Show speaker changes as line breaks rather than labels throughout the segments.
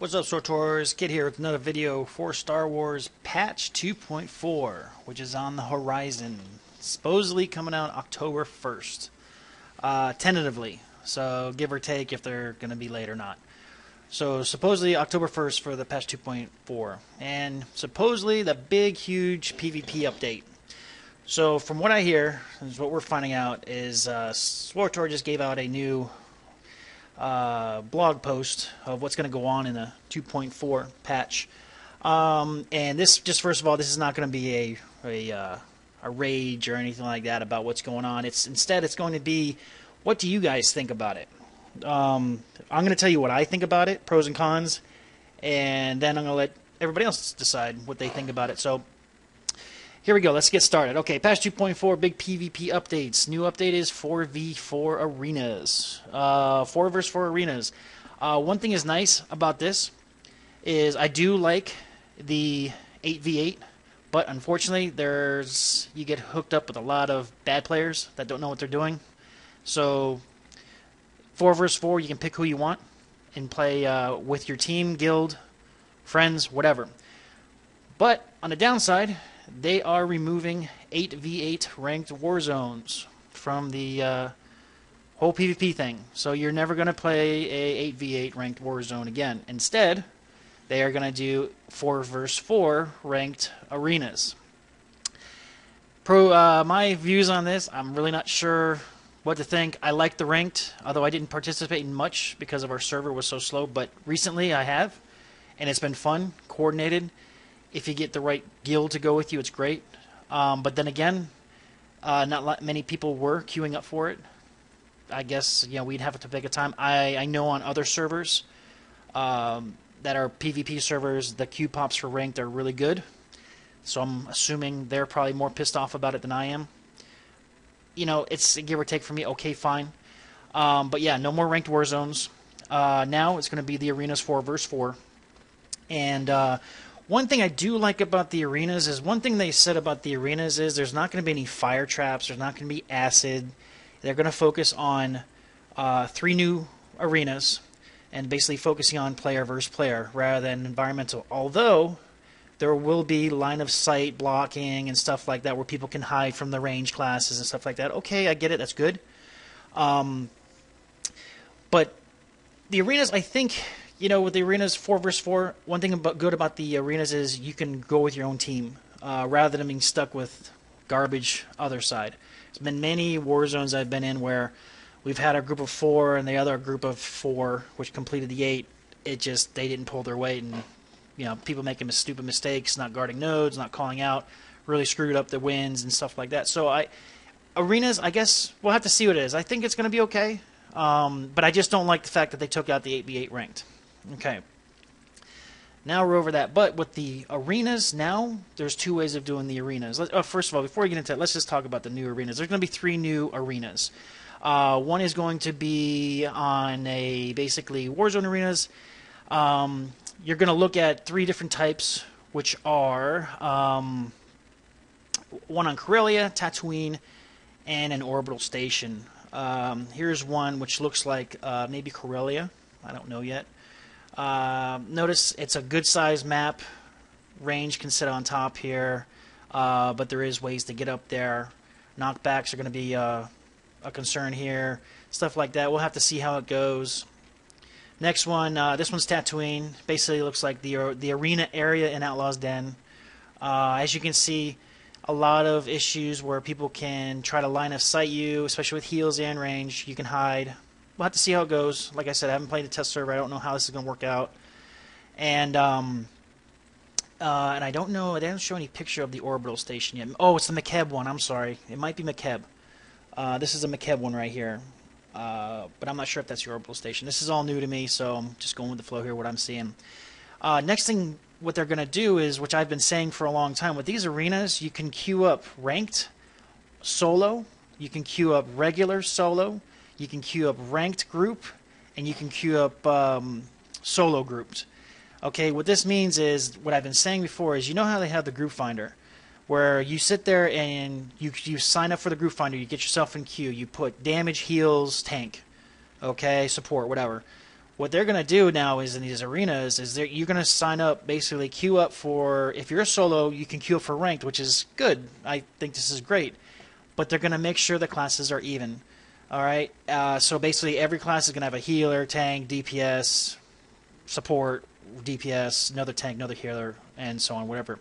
What's up, Swtors? Kid here with another video for Star Wars Patch 2.4, which is on the horizon. Supposedly coming out October 1st. Tentatively, so give or take if they're going to be late or not. So supposedly October 1st for the Patch 2.4. And supposedly the big, huge PvP update. So from what I hear, is what we're finding out is Swtor just gave out a new blog post of what's going to go on in the 2.4 patch. And this, just first of all, this is not going to be a rage or anything like that about what's going on. Instead, it's going to be, what do you guys think about it? I'm going to tell you what I think about it, pros and cons, and then I'm going to let everybody else decide what they think about it. So here we go. Let's get started. Okay, Patch 2.4, big PvP updates. New update is 4v4 arenas. 4 versus 4 arenas. One thing is nice about this is I do like the 8v8, but unfortunately you get hooked up with a lot of bad players that don't know what they're doing. So 4 versus 4, you can pick who you want and play with your team, guild, friends, whatever. But on the downside, they are removing 8v8 ranked war zones from the whole PvP thing. So you're never going to play a 8v8 ranked war zone again. Instead, they are going to do 4 versus 4 ranked arenas. My views on this, I'm really not sure what to think. I like the ranked, although I didn't participate in much because of our server was so slow. But recently I have, and it's been fun, coordinated. If you get the right guild to go with you, it's great. But then again, not many people were queuing up for it. I guess we'd have to pick a time. I know on other servers that are PvP servers, the queue pops for ranked are really good. So I'm assuming they're probably more pissed off about it than I am. It's give or take for me. Okay, fine. But yeah, no more ranked war zones. Now it's going to be the arenas 4 versus 4. And one thing I do like about the arenas is, one thing they said about the arenas is there's not going to be any fire traps, there's not going to be acid. They're going to focus on 3 new arenas and basically focusing on player versus player rather than environmental. Although there will be line of sight blocking and stuff like that where people can hide from the range classes and stuff like that. Okay, I get it, that's good. But the arenas, I think, with the arenas 4 versus 4, one thing good about the arenas is you can go with your own team rather than being stuck with garbage other side. There's been many war zones I've been in where we've had a group of 4 and the other group of 4, which completed the 8. They didn't pull their weight, and people making stupid mistakes, not guarding nodes, not calling out, really screwed up the wins and stuff like that. So arenas, I guess we'll have to see what it is. I think it's going to be okay, but I just don't like the fact that they took out the 8v8 ranked. Okay, now we're over that. But with the arenas now, there's 2 ways of doing the arenas. First of all, before we get into that, let's just talk about the new arenas. There's going to be 3 new arenas. One is going to be on basically Warzone arenas. You're going to look at 3 different types, which are one on Corellia, Tatooine, and an orbital station. Here's one which looks like maybe Corellia. I don't know yet. Notice it's a good size map. Range can sit on top here, but there is ways to get up there. Knockbacks are going to be a concern here. Stuff like that. We'll have to see how it goes. Next one, this one's Tatooine. Basically looks like the arena area in Outlaw's Den. As you can see, a lot of issues where people can try to line of sight you, especially with heals and range. You can hide. We'll have to see how it goes. Like I said, I haven't played a test server. I don't know how this is going to work out. And I don't know. They don't show any picture of the orbital station yet. Oh, it's the McKeb one. I'm sorry. It might be McKeb. This is a McKeb one right here. But I'm not sure if that's your orbital station. This is all new to me, so I'm just going with the flow here, what I'm seeing. Next thing, what they're going to do is, which I've been saying for a long time, with these arenas, you can queue up ranked solo, you can queue up regular solo, you can queue up ranked group, and you can queue up solo grouped. Okay, what this means is, what I've been saying before is, how they have the group finder, where you sit there and you sign up for the group finder, you get yourself in queue, you put damage, heals, tank, okay, support, whatever. what they're going to do now is in these arenas is you're going to sign up, basically queue up for, if you're a solo, you can queue up for ranked, which is good. I think this is great. But they're going to make sure the classes are even. All right. So basically, every class is going to have a healer, tank, DPS, support, DPS, another tank, another healer, and so on, whatever.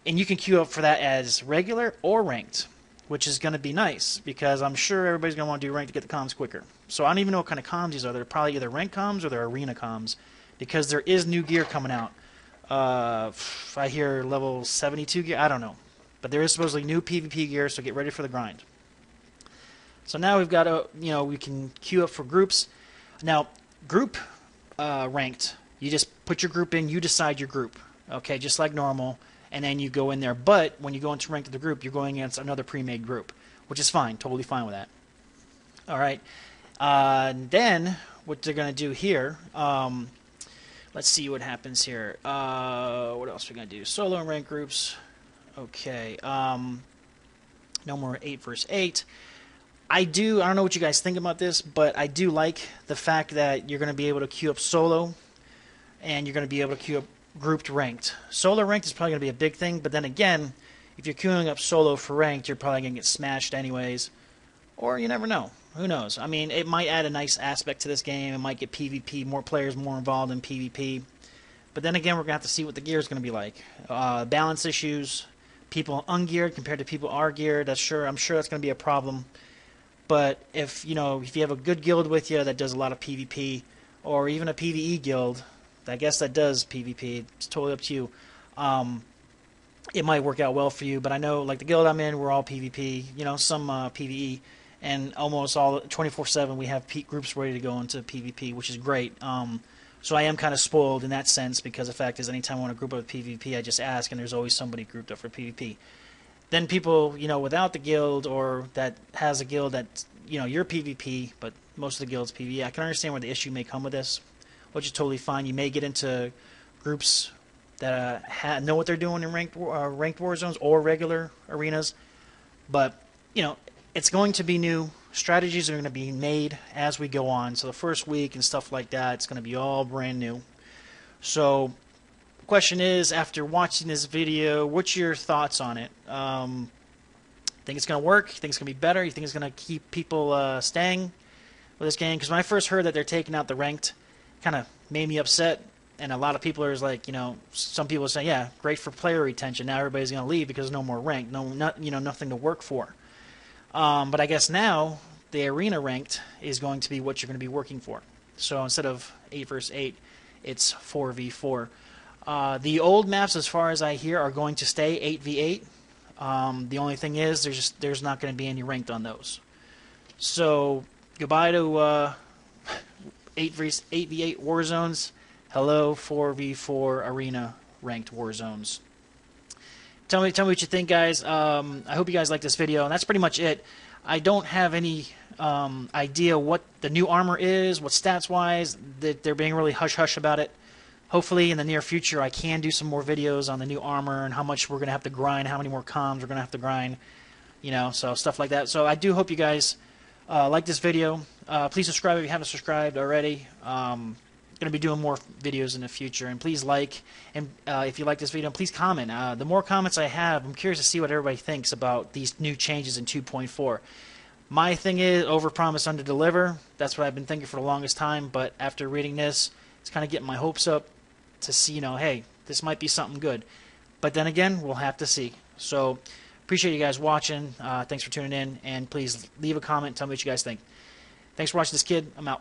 And you can queue up for that as regular or ranked, which is going to be nice because I'm sure everybody's going to want to do ranked to get the comms quicker. So I don't even know what kind of comms these are. They're probably either ranked comms or they're arena comms because there is new gear coming out. I hear level 72 gear. I don't know. But there is supposedly new PvP gear, so get ready for the grind. So now we've got we can queue up for groups. Now, group ranked, you just put your group in, you decide your group, okay, just like normal, and then you go in there. But when you go into ranked of the group, you're going against another pre-made group, which is fine, totally fine with that. All right. Then what they're going to do here, let's see what happens here. What else are we going to do? Solo and ranked groups. Okay. No more 8 versus 8. I don't know what you guys think about this, but I do like the fact that you're going to be able to queue up solo and you're going to be able to queue up grouped ranked. Solo ranked is probably going to be a big thing, but then again, if you're queuing up solo for ranked, you're probably going to get smashed anyways. Or you never know. Who knows? I mean, it might add a nice aspect to this game. It might get PvP, more players more involved in PvP. But then again, we're going to have to see what the gear is going to be like. Balance issues, people ungeared compared to people are geared. I'm sure that's going to be a problem. But if you have a good guild with you that does a lot of PvP, or even a PvE guild, I guess that does PvP. It's totally up to you. It might work out well for you. But I know, like the guild I'm in, we're all PvP. Some PvE, and almost all 24/7 we have groups ready to go into PvP, which is great. So I am kind of spoiled in that sense because the fact is, anytime I want to group up with PvP, I just ask, and there's always somebody grouped up for PvP. Then people, without the guild or that has a guild that, you're PvP, but most of the guild's PvE. I can understand where the issue may come with this, which is totally fine. You may get into groups that know what they're doing in ranked war zones or regular arenas, but it's going to be new. Strategies are going to be made as we go on. So the first week and stuff like that, it's going to be all brand new. So the question is, after watching this video, what's your thoughts on it? Think it's going to work? You think it's going to be better? You think it's going to keep people staying with this game? Because when I first heard that they're taking out the ranked, kind of made me upset. And a lot of people are like, some people say, yeah, great for player retention. Now everybody's going to leave because no more ranked, nothing to work for. But I guess now the arena ranked is going to be what you're going to be working for. So instead of 8 versus 8, it's 4v4. The old maps, as far as I hear, are going to stay 8v8. The only thing is, there's not going to be any ranked on those. So goodbye to 8v8 war zones. Hello 4v4 arena ranked war zones. Tell me what you think, guys. I hope you guys like this video, and that's pretty much it. I don't have any idea what the new armor is, what stats-wise. They're being really hush-hush about it. Hopefully, in the near future, I can do some more videos on the new armor and how much we're going to have to grind, how many more comms we're going to have to grind, so stuff like that. So I do hope you guys like this video. Please subscribe if you haven't subscribed already. Going to be doing more videos in the future, and please like, and if you like this video, please comment. The more comments I have, I'm curious to see what everybody thinks about these new changes in 2.4. My thing is overpromise, underdeliver. That's what I've been thinking for the longest time, but after reading this, it's kind of getting my hopes up to see, hey, this might be something good. But then again, we'll have to see. So appreciate you guys watching. Thanks for tuning in, and please leave a comment, tell me what you guys think. Thanks for watching this, kid. I'm out.